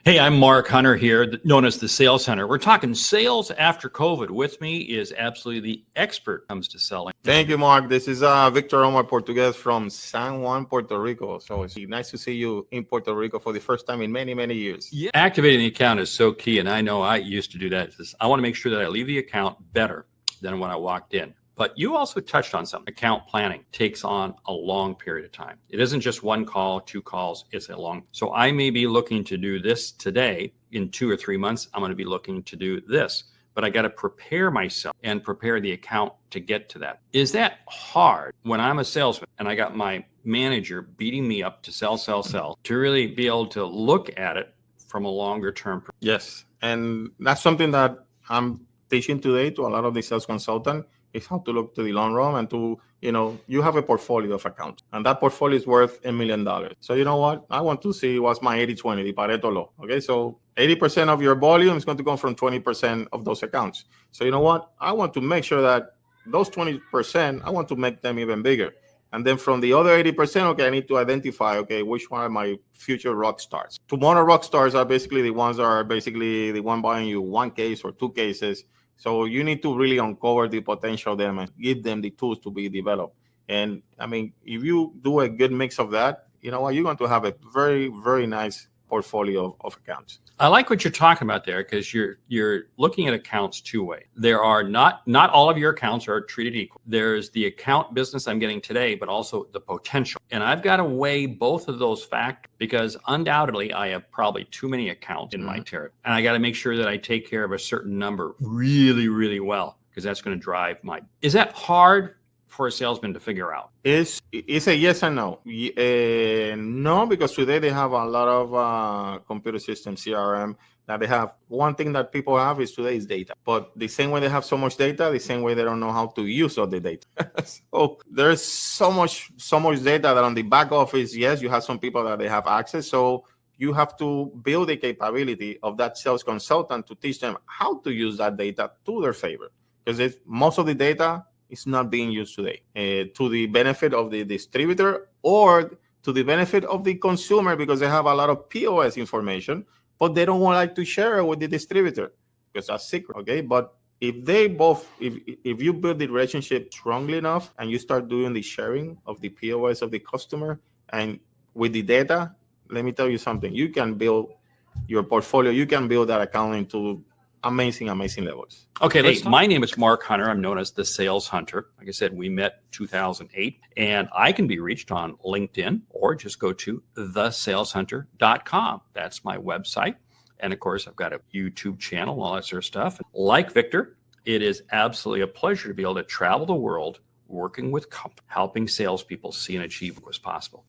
Hey, I'm Mark Hunter here, known as the Sales Hunter. We're talking sales after COVID. With me is absolutely the expert when it comes to selling. Thank you, Mark. This is Victor Omar Portugues from San Juan, Puerto Rico. So it's nice to see you in Puerto Rico for the first time in many, many years. Yeah. Activating the account is so key, and I know I used to do that. I want to make sure that I leave the account better than when I walked in. But you also touched on something. Account planning takes on a long period of time. It isn't just one call, two calls, it's a long. So I may be looking to do this today. In 2 or 3 months, I'm going to be looking to do this. But I got to prepare myself and prepare the account to get to that. Is that hard when I'm a salesman and I got my manager beating me up to sell, to really be able to look at it from a longer term? Yes. And that's something that I'm teaching today to a lot of the sales consultants, is how to look to the long run and to, you have a portfolio of accounts and that portfolio is worth $1 million. So you know what? I want to see what's my 80-20, the Pareto law. Okay. So 80% of your volume is going to come from 20% of those accounts. So you know what? I want to make sure that those 20%, I want to make them even bigger. And then from the other 80%, okay, I need to identify, okay, which one are my future rock stars. Tomorrow rock stars are basically the ones that are basically the one buying you one case or two cases. So you need to really uncover the potential of them and give them the tools to be developed. And I mean, if you do a good mix of that, you know what, you're going to have a very, very nice portfolio of accounts. I like what you're talking about there, because you're looking at accounts two ways. There are not all of your accounts are treated equal. There's the account business I'm getting today, but also the potential. And I've got to weigh both of those factors, because undoubtedly I have probably too many accounts in my territory. And I got to make sure that I take care of a certain number really, really well, because that's going to drive Is that hard for a salesman to figure out? It's a yes and no. No, because today they have a lot of computer systems, CRM, that they have. One thing that people have is today is data. But the same way they have so much data, the same way they don't know how to use all the data. So there's so much data that on the back office, yes, you have some people that they have access. So you have to build the capability of that sales consultant to teach them how to use that data to their favor. Because most of the data is not being used today to the benefit of the distributor or to the benefit of the consumer, because they have a lot of POS information, but they don't like to share it with the distributor because that's secret. Okay. But if you build the relationship strongly enough and you start doing the sharing of the POS of the customer and with the data, let me tell you something, you can build your portfolio, you can build that account into amazing levels. Okay, my name is Mark Hunter. I'm known as the Sales Hunter. Like I said, we met 2008, and I can be reached on LinkedIn, or just go to thesaleshunter.com. That's my website. And of course, I've got a YouTube channel, all that sort of stuff. Like Victor, it is absolutely a pleasure to be able to travel the world working with companies, helping salespeople see and achieve what was possible.